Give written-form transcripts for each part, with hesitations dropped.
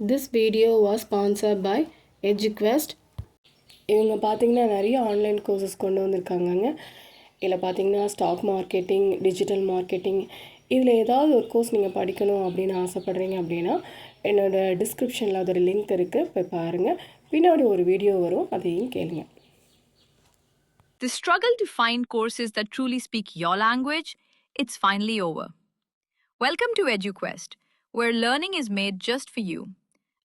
This video was sponsored by Eduquest. இவங்க பார்த்தீங்கன்னா நிறைய ஆன்லைன் கோர்சஸ் கொண்டு வந்திருக்காங்கங்க. இதில் பார்த்தீங்கன்னா ஸ்டாக் மார்க்கெட்டிங், டிஜிட்டல் மார்க்கெட்டிங், இதில் ஏதாவது ஒரு கோர்ஸ் நீங்கள் படிக்கணும் அப்படின்னு ஆசைப்பட்றீங்க அப்படின்னா என்னோடய டிஸ்கிரிப்ஷனில் அதோட லிங்க் இருக்குது, போய் பாருங்கள். பின்னாடி ஒரு வீடியோ வரும், அதையும் கேளுங்க. The struggle to find courses that truly speak your language, it's finally over. Welcome to Eduquest, where learning is made just for you.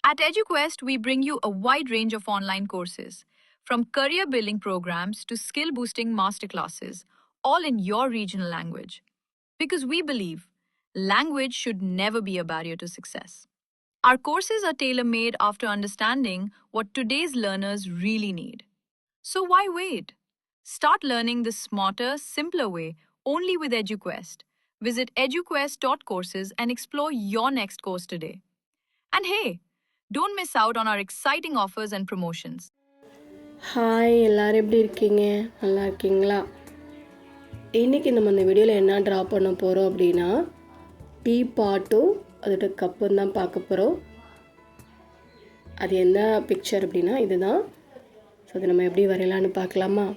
At Eduquest, we bring you a wide range of online courses, from career-building programs to skill-boosting masterclasses, all in your regional language. Because we believe language should never be a barrier to success. Our courses are tailor-made after understanding what today's learners really need. So why wait? Start learning the smarter, simpler way only with Eduquest. Visit eduquest.courses and explore your next course today. And hey, don't miss out on our exciting offers and promotions. Hi, எல்லோரும் எப்படி இருக்கீங்க? நல்லா இருக்கீங்களா? இன்றைக்கி நம்ம இந்த வீடியோவில் என்ன ட்ரா பண்ண போகிறோம் அப்படின்னா டீபாட்டும் அதோட கப்பும் தான் பார்க்க போகிறோம். அது என்ன பிக்சர் அப்படின்னா இதுதான். ஸோ அதை நம்ம எப்படி வரையலான்னு பார்க்கலாமா?